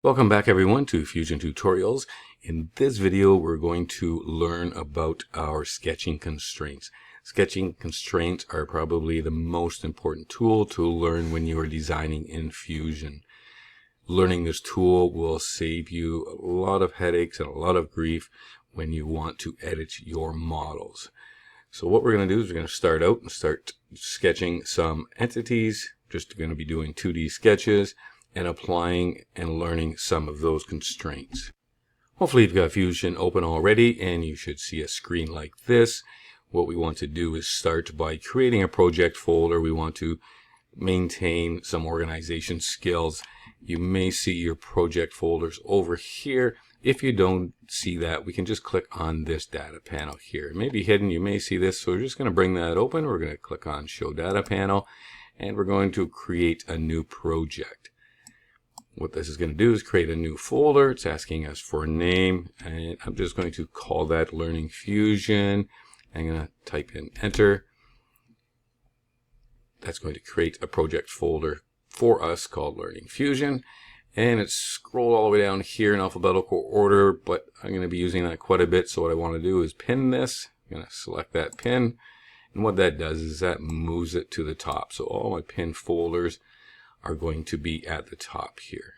Welcome back everyone to Fusion Tutorials. In this video we're going to learn about our sketching constraints. Sketching constraints are probably the most important tool to learn when you are designing in Fusion. Learning this tool will save you a lot of headaches and a lot of grief when you want to edit your models. So what we're going to do is we're going to start sketching some entities. Just going to be doing 2D sketches and applying and learning some of those constraints. Hopefully you've got Fusion open already and you should see a screen like this. What we want to do is start by creating a project folder. We want to maintain some organization skills. You may see your project folders over here. If you don't see that, we can just click on this data panel here. It may be hidden, you may see this, so we're just going to bring that open. We're going to click on Show Data Panel and we're going to create a new project. What this is going to do is create a new folder. It's asking us for a name, and I'm just going to call that Learning Fusion. I'm going to type in Enter. That's going to create a project folder for us called Learning Fusion. And it's scrolled all the way down here in alphabetical order, but I'm going to be using that quite a bit. So what I want to do is pin this. I'm going to select that pin. And what that does is that moves it to the top. So all my pin folders are going to be at the top here.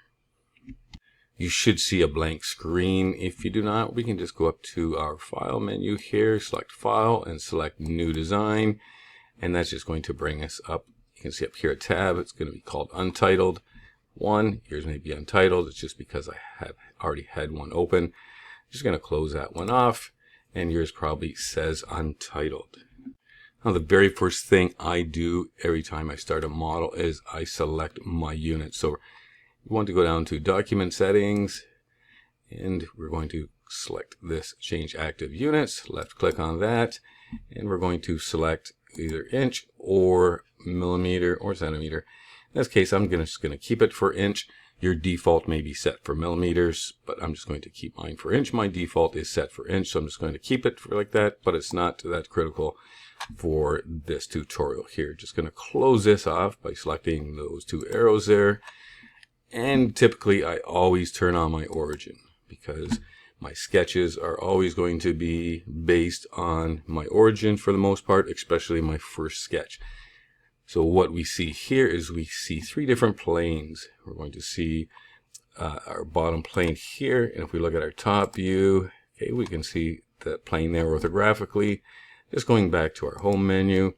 You should see a blank screen. If you do not, we can just go up to our file menu here, select file and select new design. And that's just going to bring us up. You can see up here a tab. It's going to be called Untitled 1. Yours may be untitled. It's just because I have already had one open. I'm just going to close that one off. And yours probably says Untitled. Now, the very first thing I do every time I start a model is I select my unit. So we want to go down to Document Settings, and we're going to select this Change Active Units. Left click on that, and we're going to select either inch or millimeter or centimeter. In this case, I'm just going to keep it for inch. Your default may be set for millimeters, but I'm just going to keep mine for inch. My default is set for inch, so I'm just going to keep it for like that, but it's not that critical for this tutorial here. Just going to close this off by selecting those two arrows there. And typically I always turn on my origin because my sketches are always going to be based on my origin for the most part, especially my first sketch. So what we see here is we see three different planes. We're going to see our bottom plane here, and if we look at our top view, okay, we can see that plane there orthographically. Just going back to our home menu,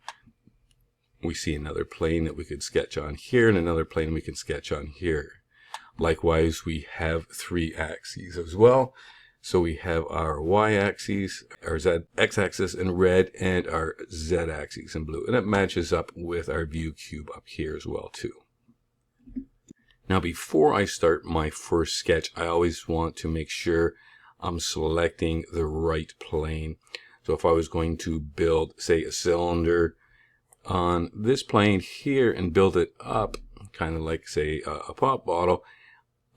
we see another plane that we could sketch on here and another plane we can sketch on here. Likewise, we have three axes as well. So we have our y-axis, our x-axis in red, and our z-axis in blue. And it matches up with our view cube up here as well too. Now before I start my first sketch, I always want to make sure I'm selecting the right plane. So if I was going to build, say, a cylinder on this plane here and build it up, kind of like, say, a pop bottle,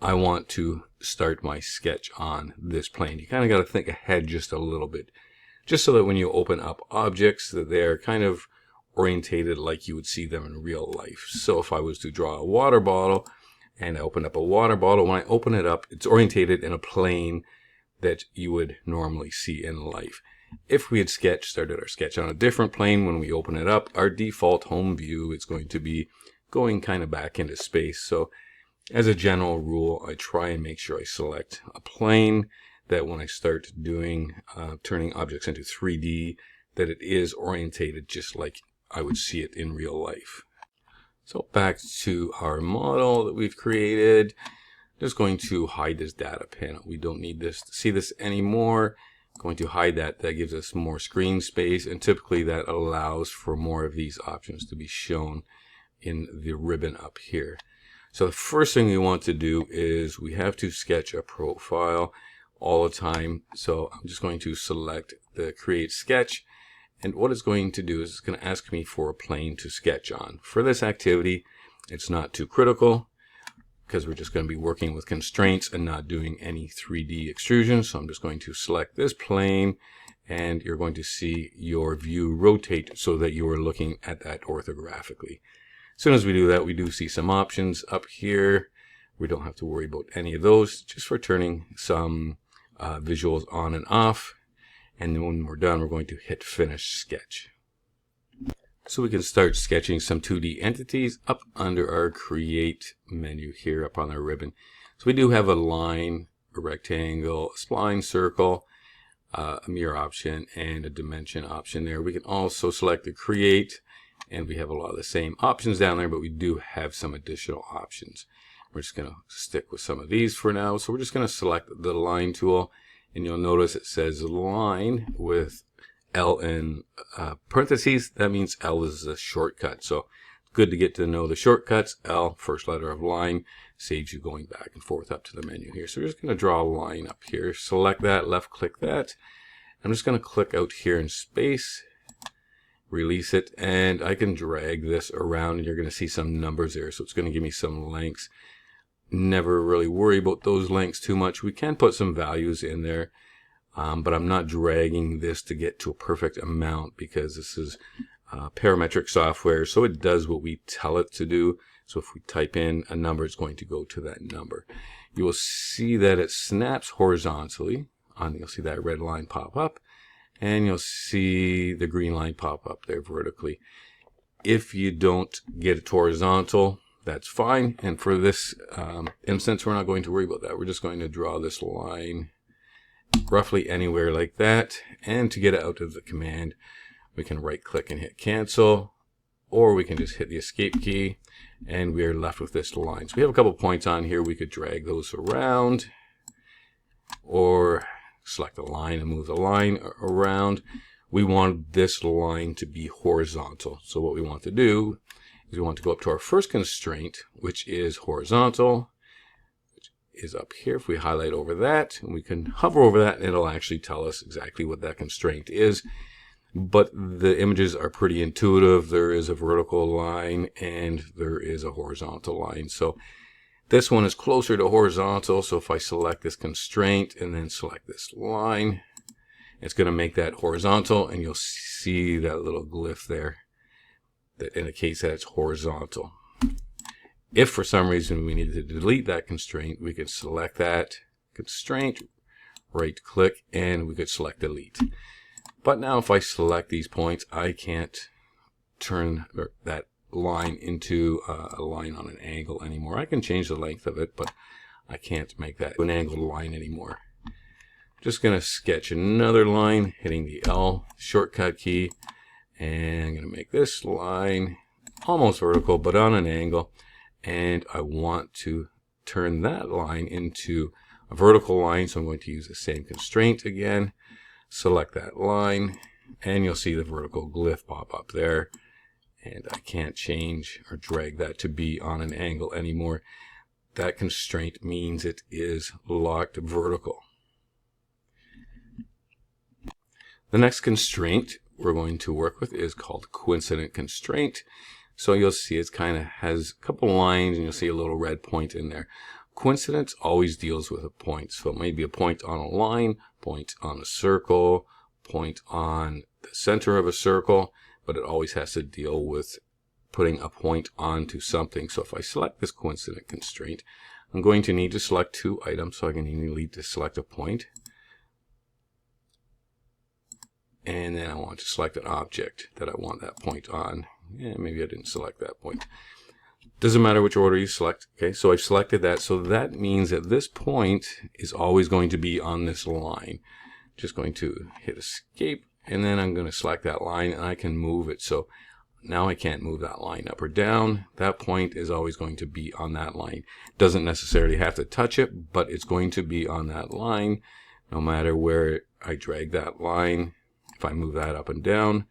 I want to start my sketch on this plane. You kind of got to think ahead just a little bit, just so that when you open up objects, that they're kind of orientated like you would see them in real life. So if I was to draw a water bottle and I open up a water bottle, when I open it up, it's orientated in a plane that you would normally see in life. If we had started our sketch on a different plane, when we open it up, our default home view is going to be going kind of back into space. So as a general rule, I try and make sure I select a plane that when I start doing turning objects into 3D, that it is orientated just like I would see it in real life. So back to our model that we've created. Just going to hide this data panel. We don't need this to see this anymore. Going to hide that. That gives us more screen space, and typically that allows for more of these options to be shown in the ribbon up here. So the first thing we want to do is we have to sketch a profile all the time. So I'm just going to select the Create Sketch, and what it's going to do is it's going to ask me for a plane to sketch on. For this activity, it's not too critical because we're just going to be working with constraints and not doing any 3D extrusion. So I'm just going to select this plane, and you're going to see your view rotate so that you are looking at that orthographically. As soon as we do that, we do see some options up here. We don't have to worry about any of those, just for turning some visuals on and off. And then when we're done, we're going to hit Finish Sketch. So we can start sketching some 2D entities up under our Create menu here up on our ribbon. So we do have a line, a rectangle, a spline, circle, a mirror option, and a dimension option there. We can also select the Create, and we have a lot of the same options down there, but we do have some additional options. We're just going to stick with some of these for now. So we're just going to select the Line tool, and you'll notice it says Line with L in parentheses. That means L is a shortcut. So good to get to know the shortcuts. L, first letter of line, saves you going back and forth up to the menu here. So we're just going to draw a line up here. Select that, left click that. I'm just going to click out here in space, release it, and I can drag this around, and you're going to see some numbers there. So it's going to give me some lengths. Never really worry about those lengths too much. We can put some values in there. But I'm not dragging this to get to a perfect amount because this is parametric software, so it does what we tell it to do. So if we type in a number, it's going to go to that number. You will see that it snaps horizontally. You'll see that red line pop up, and you'll see the green line pop up there vertically. If you don't get it horizontal, that's fine. And for this instance, we're not going to worry about that. We're just going to draw this line roughly anywhere like that. And to get it out of the command, we can right click and hit cancel, or we can just hit the escape key, and we're left with this line. So we have a couple points on here. We could drag those around, or select a line and move the line around. We want this line to be horizontal. So what we want to do is we want to go up to our first constraint, which is horizontal, is up here. If we highlight over that, and we can hover over that, and it'll actually tell us exactly what that constraint is. But the images are pretty intuitive. There is a vertical line and there is a horizontal line. So this one is closer to horizontal. So if I select this constraint and then select this line, it's going to make that horizontal, and you'll see that little glyph there that indicates that it's horizontal. If for some reason we need to delete that constraint, we can select that constraint, right click, and we could select delete. But now if I select these points, I can't turn that line into a line on an angle anymore. I can change the length of it, but I can't make that an angled line anymore. Just going to sketch another line, hitting the L shortcut key, and I'm going to make this line almost vertical, but on an angle. And I want to turn that line into a vertical line, so I'm going to use the same constraint again. Select that line, and you'll see the vertical glyph pop up there. And I can't change or drag that to be on an angle anymore. That constraint means it is locked vertical. The next constraint we're going to work with is called coincident constraint. So you'll see it kind of has a couple lines, and you'll see a little red point in there. Coincidence always deals with a point. So it may be a point on a line, point on a circle, point on the center of a circle, but it always has to deal with putting a point onto something. So if I select this coincident constraint, I'm going to need to select two items, so I can need to select a point. And then I want to select an object that I want that point on. Yeah, maybe I didn't select that point. Doesn't matter which order you select. Okay, so I've selected that. So that means that this point is always going to be on this line. Just going to hit escape, and then I'm going to select that line, and I can move it. So now I can't move that line up or down. That point is always going to be on that line. Doesn't necessarily have to touch it, but it's going to be on that line no matter where I drag that line. If I move that up and down,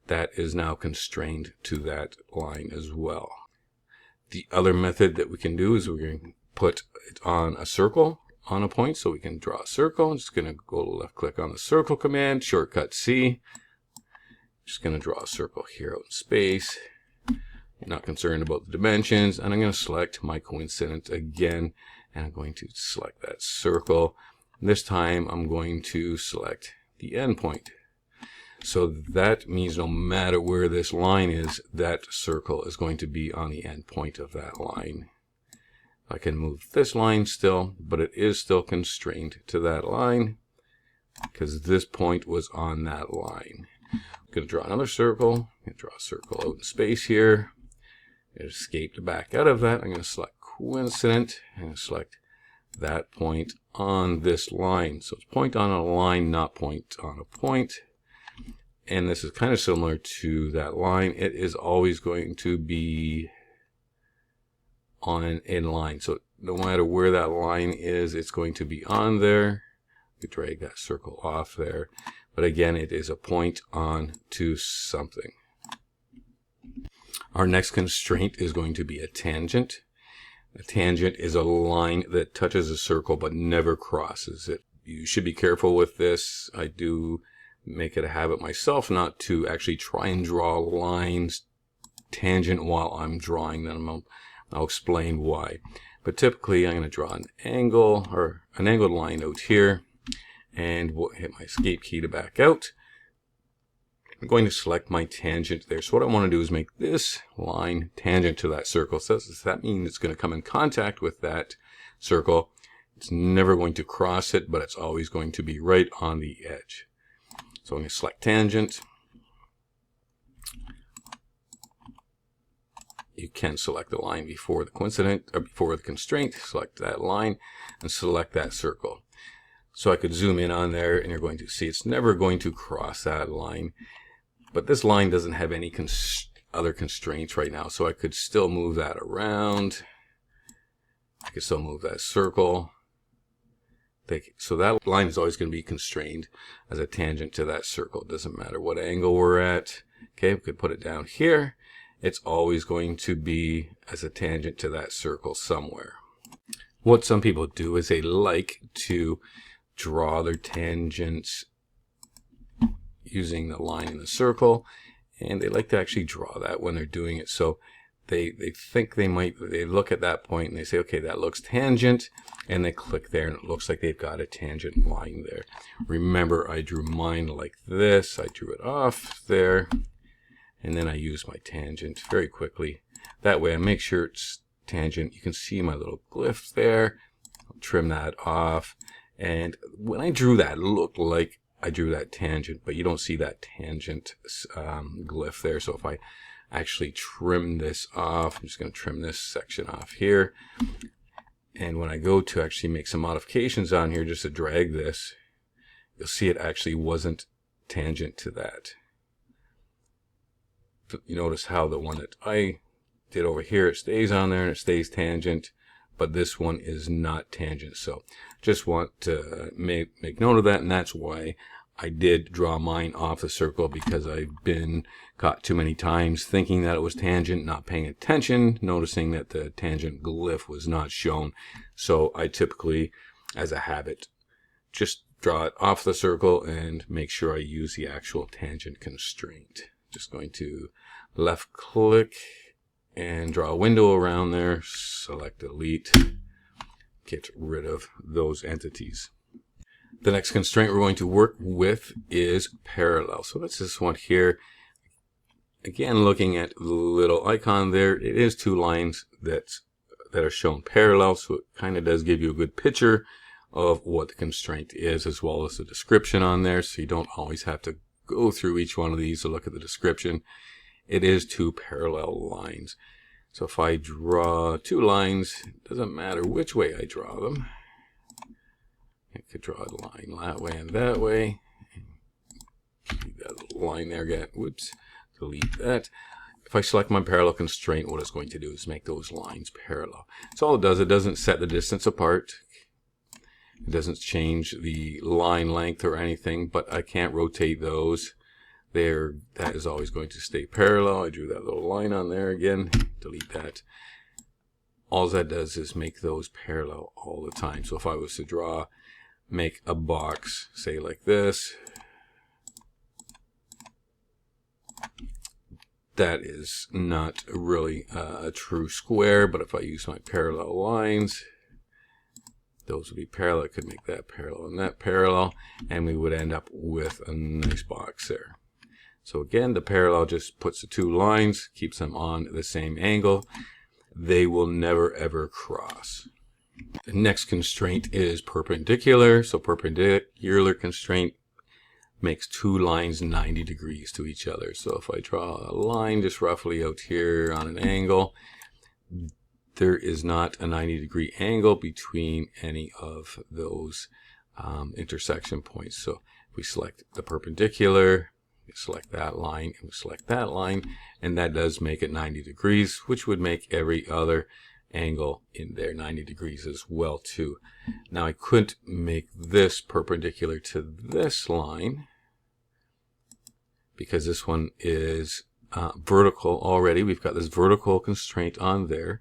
that is now constrained to that line as well. The other method that we can do is we're going to put it on a circle on a point. So we can draw a circle. I'm just going to go left click on the circle command, shortcut C. Just going to draw a circle here out in space. I'm not concerned about the dimensions. And I'm going to select my coincident again. And I'm going to select that circle. This time I'm going to select the endpoint. So that means no matter where this line is, that circle is going to be on the end point of that line. I can move this line still, but it is still constrained to that line because this point was on that line. I'm going to draw another circle. I'm going to draw a circle out in space here. It escaped back out of that. I'm going to select coincident and select that point on this line. So it's point on a line, not point on a point. And this is kind of similar to that line. It is always going to be on an inline. So no matter where that line is, it's going to be on there. We drag that circle off there. But again, it is a point on to something. Our next constraint is going to be a tangent. A tangent is a line that touches a circle but never crosses it. You should be careful with this. I do make it a habit myself not to actually try and draw lines tangent while I'm drawing them. I'll explain why. But typically I'm going to draw an angle or an angled line out here, and we'll hit my escape key to back out. I'm going to select my tangent there. So what I want to do is make this line tangent to that circle. So that means it's going to come in contact with that circle. It's never going to cross it, but it's always going to be right on the edge. So I'm going to select tangent. You can select the line before the coincident or before the constraint. Select that line and select that circle. So I could zoom in on there, and you're going to see it's never going to cross that line. But this line doesn't have any other constraints right now, so I could still move that around. I could still move that circle. So that line is always going to be constrained as a tangent to that circle. It doesn't matter what angle we're at. Okay, we could put it down here. It's always going to be as a tangent to that circle somewhere. What some people do is they like to draw their tangents using the line in the circle, and they like to actually draw that when they're doing it. So they think they look at that point and they say, okay, that looks tangent, and they click there and it looks like they've got a tangent line there. Remember, I drew mine like this. I drew it off there, and then I use my tangent very quickly. That way I make sure it's tangent. You can see my little glyph there. I'll trim that off. And when I drew that, it looked like I drew that tangent, but you don't see that tangent glyph there. So if I actually trim this off, I'm just going to trim this section off here. And when I go to actually make some modifications on here, just to drag this, you'll see it actually wasn't tangent to that. You notice how the one that I did over here, it stays on there and it stays tangent, but this one is not tangent. So just want to make note of that, and that's why I did draw mine off the circle, because I've been caught too many times thinking that it was tangent, not paying attention, noticing that the tangent glyph was not shown. So I typically, as a habit, just draw it off the circle and make sure I use the actual tangent constraint. Just going to left click and draw a window around there, select delete, get rid of those entities. The next constraint we're going to work with is parallel. So that's this one here. Again, looking at the little icon there, it is two lines that are shown parallel, so it kind of does give you a good picture of what the constraint is, as well as the description on there, so you don't always have to go through each one of these to look at the description. It is two parallel lines. So if I draw two lines, it doesn't matter which way I draw them. I could draw a line that way and that way. Keep that line there again. Whoops. Delete that. If I select my parallel constraint, what it's going to do is make those lines parallel. That's all it does. It doesn't set the distance apart. It doesn't change the line length or anything, but I can't rotate those. That is always going to stay parallel. I drew that little line on there again. Delete that. All that does is make those parallel all the time. So if I was to make a box, say like this, that is not really a true square, but if I use my parallel lines, those would be parallel. I could make that parallel and that parallel, and we would end up with a nice box there. So again, the parallel just puts the two lines, keeps them on the same angle. they will never ever cross. The next constraint is perpendicular. So perpendicular constraint makes two lines 90 degrees to each other. So if I draw a line just roughly out here on an angle, there is not a 90-degree angle between any of those intersection points. So if we select the perpendicular, we select that line, and we select that line, and that does make it 90 degrees, which would make every other angle in there 90 degrees as well too. Now I couldn't make this perpendicular to this line because this one is vertical already. We've got this vertical constraint on there.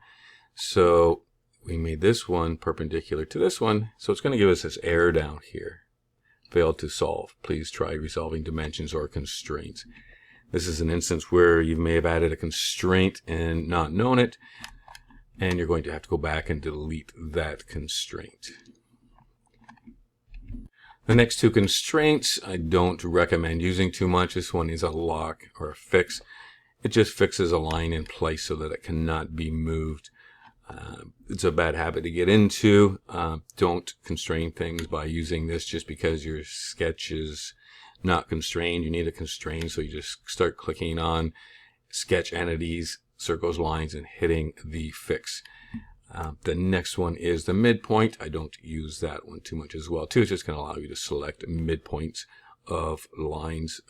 So we made this one perpendicular to this one. So it's going to give us this error down here. Failed to solve. Please try resolving dimensions or constraints. This is an instance where you may have added a constraint and not known it, and you're going to have to go back and delete that constraint. The next two constraints I don't recommend using too much. This one is a lock or a fix. It just fixes a line in place so that it cannot be moved. It's a bad habit to get into. Don't constrain things by using this just because your sketch is not constrained. You need a constraint, so you just start clicking on sketch entities, circles, lines, and hitting the fix. The next one is the midpoint. I don't use that one too much as well too. It's just going to allow you to select midpoints of lines.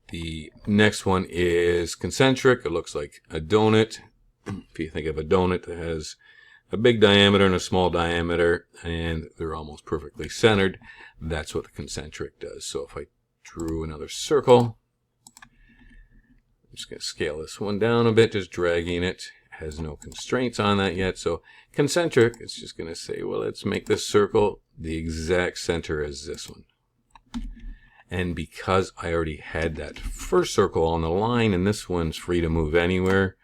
The next one is concentric. It looks like a donut. If you think of a donut that has a big diameter and a small diameter, and they're almost perfectly centered, that's what the concentric does. So if I drew another circle, I'm just going to scale this one down a bit, just dragging it. It has no constraints on that yet. So concentric, it's just going to say, well, let's make this circle the exact center as this one. And because I already had that first circle on the line, and this one's free to move anywhere,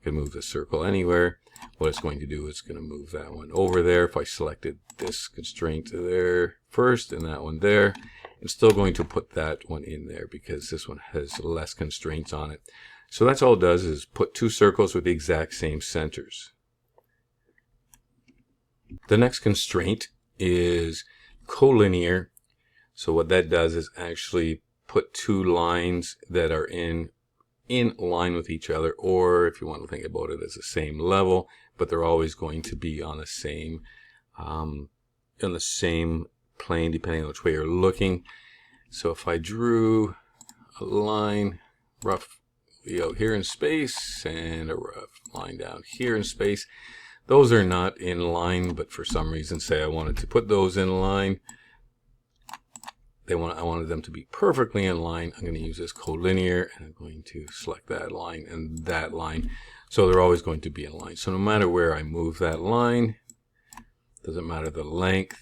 I can move the circle anywhere. What it's going to do is going to move that one over there. If I selected this constraint there first and that one there, it's still going to put that one in there because this one has less constraints on it. So that's all it does, is put two circles with the exact same centers. The next constraint is collinear. So what that does is actually put two lines that are in line with each other, or if you want to think about it as the same level, but they're always going to be on the same plane depending on which way you're looking. So if I drew a line roughly out here in space and a rough line down here in space, those are not in line, but for some reason, say I wanted to put those in line, I wanted them to be perfectly in line. I'm going to use this collinear, and I'm going to select that line and that line. So they're always going to be in line. So no matter where I move that line, doesn't matter the length.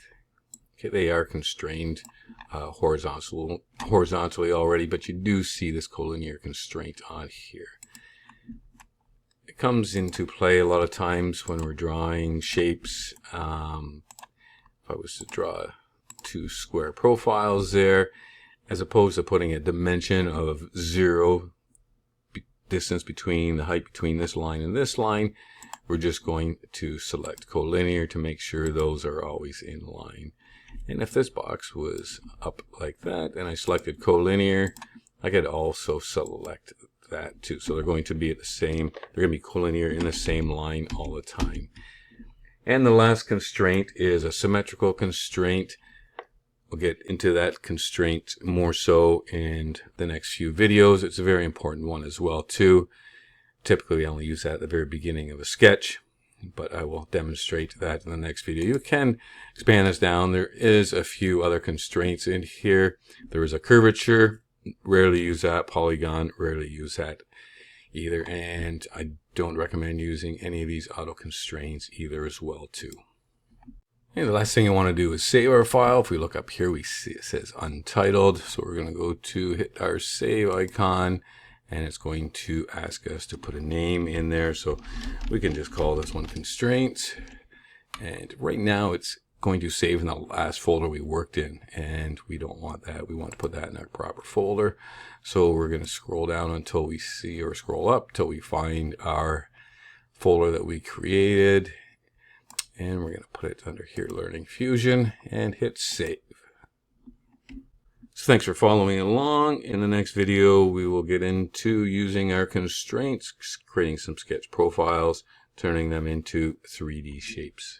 Okay, they are constrained horizontally already, but you do see this collinear constraint on here. It comes into play a lot of times when we're drawing shapes. If I was to draw two square profiles there, as opposed to putting a dimension of 0 distance between the height between this line and this line, we're just going to select collinear to make sure those are always in line. And if this box was up like that and I selected collinear, I could also select that too. So they're going to be at the same, they're going to be collinear in the same line all the time. And the last constraint is a symmetrical constraint. We'll get into that constraint more so in the next few videos. It's a very important one as well too. Typically I only use that at the very beginning of a sketch, but I will demonstrate that in the next video. You can expand this down. There is a few other constraints in here. There is a curvature, rarely use that. Polygon, rarely use that either. And I don't recommend using any of these auto constraints either as well too. And the last thing I want to do is save our file. If we look up here, we see it says untitled. So we're going to go to hit our save icon, and it's going to ask us to put a name in there. So we can just call this one constraints. And right now it's going to save in the last folder we worked in, and we don't want that. We want to put that in our proper folder. So we're going to scroll down until we see, or scroll up till we find our folder that we created. And we're going to put it under here, Learning Fusion, and hit save. So thanks for following along. In the next video, we will get into using our constraints, creating some sketch profiles, turning them into 3D shapes.